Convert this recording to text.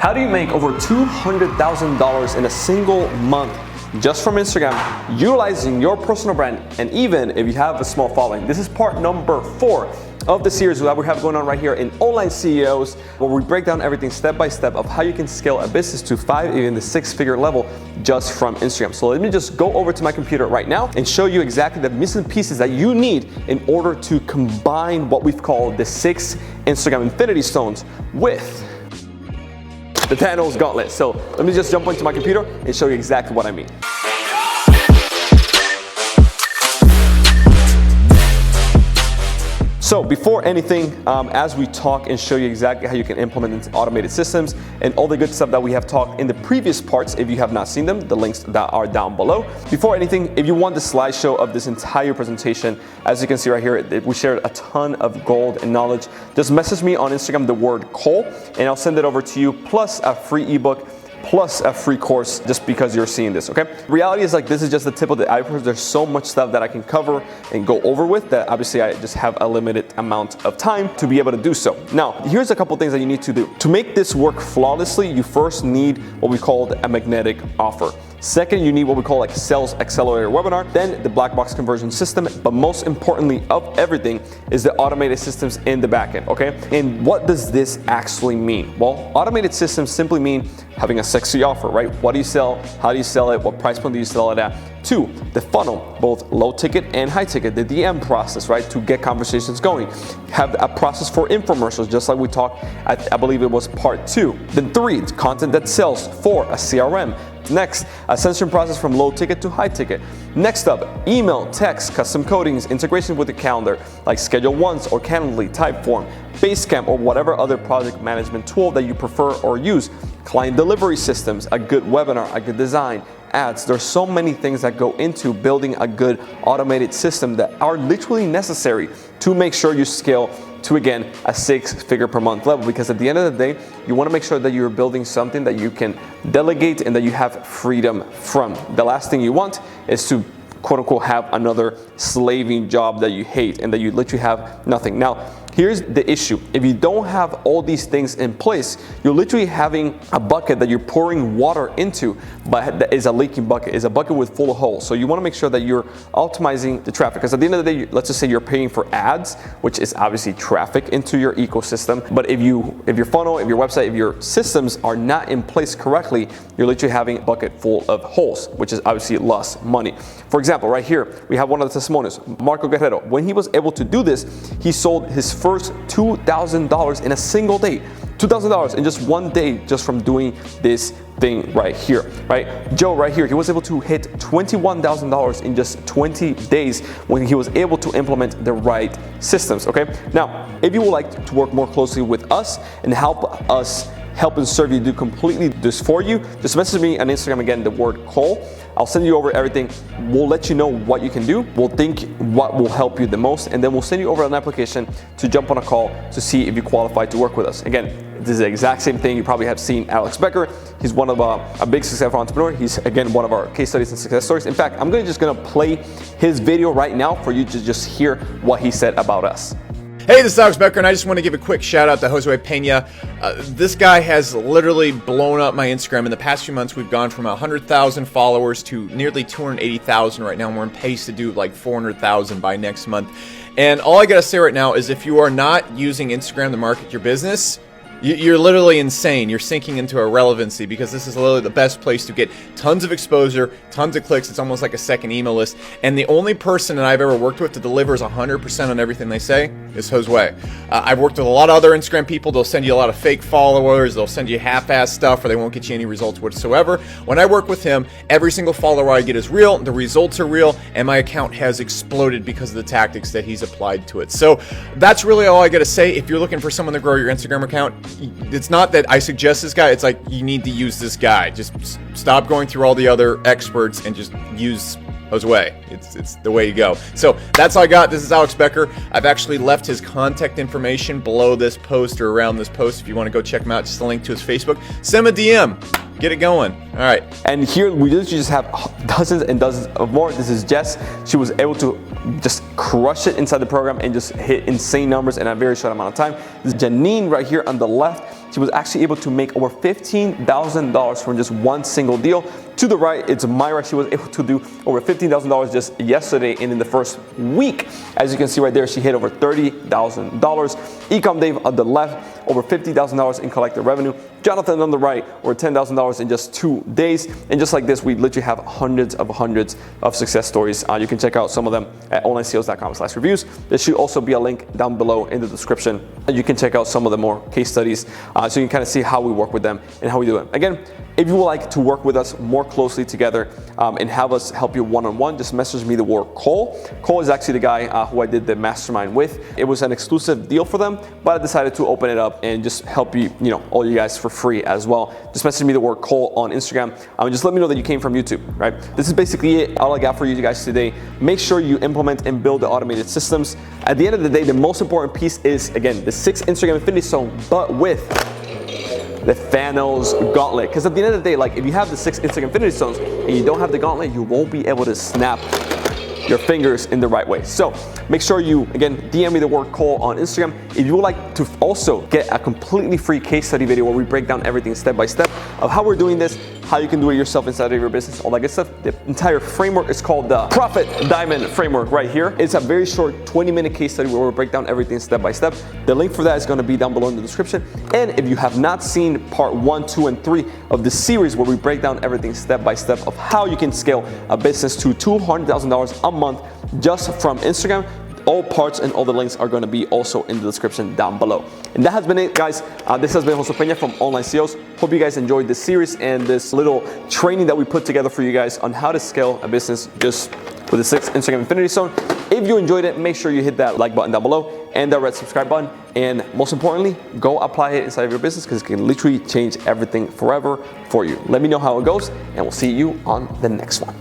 How do you make over $200,000 in a single month just from Instagram, utilizing your personal brand, and even if you have a small following? This is part number 4 of the series that we have going on right here in Online CEOs, where we break down everything step by step of how you can scale a business to 5, even the 6-figure level just from Instagram. So let me just go over to my computer right now and show you exactly the missing pieces that you need in order to combine what we've called the 6 Instagram Infinity Stones with the Thanos Gauntlet. So let me just jump into my computer and show you exactly what I mean. So before anything, as we talk and show you exactly how you can implement automated systems and all the good stuff that we have talked in the previous parts, if you have not seen them, the links that are down below. Before anything, if you want the slideshow of this entire presentation, as you can see right here, we shared a ton of gold and knowledge. Just message me on Instagram the word Cole, and I'll send it over to you, plus a free ebook, plus a free course, just because you're seeing this, okay? Reality is, like, this is just the tip of the iceberg. There's so much stuff that I can cover and go over with that obviously I just have a limited amount of time to be able to do so. Now, here's a couple things that you need to do. To make this work flawlessly, you first need what we call a magnetic offer. Second, you need what we call like sales accelerator webinar, then the black box conversion system, but most importantly of everything is the automated systems in the backend, okay? And what does this actually mean? Well, automated systems simply mean having a sexy offer, right? What do you sell? How do you sell it? What price point do you sell it at? 2, the funnel, both low ticket and high ticket, the DM process, right? To get conversations going. Have a process for infomercials, just like we talked at, I believe it was part 2. Then 3, content that sells. 4, a CRM. Next, a censoring process from low ticket to high ticket. Next up, email, text, custom codings, integration with the calendar, like Schedule Once or Calendly, Typeform, Basecamp, or whatever other project management tool that you prefer or use. Client delivery systems, a good webinar, a good design, ads. There's so many things that go into building a good automated system that are literally necessary to make sure you scale to, again, a 6-figure per month level, because at the end of the day, you want to make sure that you're building something that you can delegate and that you have freedom from. The last thing you want is to, quote unquote, have another slaving job that you hate and that you literally have nothing. Now, here's the issue. If you don't have all these things in place, you're literally having a bucket that you're pouring water into, but that is a leaking bucket, is a bucket with full of holes. So you want to make sure that you're optimizing the traffic, because at the end of the day, let's just say you're paying for ads, which is obviously traffic into your ecosystem. But if your funnel, if your website, if your systems are not in place correctly, you're literally having a bucket full of holes, which is obviously lost money. For example, right here, we have one of the testimonials, Marcoguerrero. When he was able to do this, he sold his first $2,000 in a single day. $2,000 in just one day, just from doing this thing right here, right? Joe right here, he was able to hit $21,000 in just 20 days when he was able to implement the right systems, okay? Now, if you would like to work more closely with us and help and serve you do completely this for you, just message me on Instagram, again, the word Cole. I'll send you over everything. We'll let you know what you can do. We'll think what will help you the most, and then we'll send you over an application to jump on a call to see if you qualify to work with us. Again, this is the exact same thing you probably have seen Alex Becker. He's one of a big successful entrepreneur. He's, again, one of our case studies and success stories. In fact, I'm just gonna play his video right now for you to just hear what he said about us. Hey, this is Alex Becker, and I just want to give a quick shout out to Josue Pena. This guy has literally blown up my Instagram. In the past few months, we've gone from 100,000 followers to nearly 280,000 right now, and we're on pace to do like 400,000 by next month. And all I gotta say right now is, if you are not using Instagram to market your business, you're literally insane. You're sinking into irrelevancy, because this is literally the best place to get tons of exposure, tons of clicks. It's almost like a second email list. And the only person that I've ever worked with that delivers 100% on everything they say is Josue. I've worked with a lot of other Instagram people. They'll send you a lot of fake followers. They'll send you half-ass stuff, or they won't get you any results whatsoever. When I work with him, every single follower I get is real, the results are real, and my account has exploded because of the tactics that he's applied to it. So that's really all I gotta say. If you're looking for someone to grow your Instagram account, it's not that I suggest this guy, it's like you need to use this guy. Just stop going through all the other experts and just use Josue. It's the way you go. So that's all I got. This is Alex Becker. I've actually left his contact information below this post or around this post. If you want to go check him out, just a link to his Facebook. Send him a DM. Get it going. All right. And here we literally just have dozens and dozens of more. This is Jess. She was able to just crush it inside the program and just hit insane numbers in a very short amount of time. This is Janine right here on the left. she was actually able to make over $15,000 from just one single deal. To the right, it's Myra. She was able to do over $15,000 just yesterday, and in the first week, as you can see right there, she hit over $30,000. Ecom Dave on the left, over $50,000 in collective revenue. Jonathan on the right, over $10,000 in just 2 days. And just like this, we literally have hundreds of success stories. You can check out some of them at onlinesales.com/reviews. There should also be a link down below in the description. And you can check out some of the more case studies so you can kind of see how we work with them and how we do it. Again, if you would like to work with us more closely together and have us help you one-on-one, just message me the word Cole. Cole is actually the guy who I did the mastermind with. It was an exclusive deal for them, but I decided to open it up and just help you, all you guys for free as well. Just message me the word Cole on Instagram and just let me know that you came from YouTube, right? This is basically it. All I got for you guys today. Make sure you implement and build the automated systems. At the end of the day, the most important piece is, again, the 6 Instagram Infinity Zone, but with the Thanos Gauntlet. Because at the end of the day, like if you have the 6 Instagram Infinity Stones and you don't have the Gauntlet, you won't be able to snap your fingers in the right way. So make sure you, again, DM me the word Cole on Instagram. If you would like to also get a completely free case study video where we break down everything step by step of how we're doing this, how you can do it yourself inside of your business, all that good stuff. The entire framework is called the Profit Diamond Framework right here. It's a very short 20-minute case study where we break down everything step by step. The link for that is going to be down below in the description. And if you have not seen part 1, 2, and 3 of the series where we break down everything step by step of how you can scale a business to $200,000 a month just from Instagram, all parts and all the links are going to be also in the description down below. And that has been it, guys. This has been Josue Pena from Online Sales. Hope you guys enjoyed this series and this little training that we put together for you guys on how to scale a business just with the 6 Instagram Infinity Zone. If you enjoyed it, make sure you hit that like button down below and that red subscribe button. And most importantly, go apply it inside of your business because it can literally change everything forever for you. Let me know how it goes and we'll see you on the next one.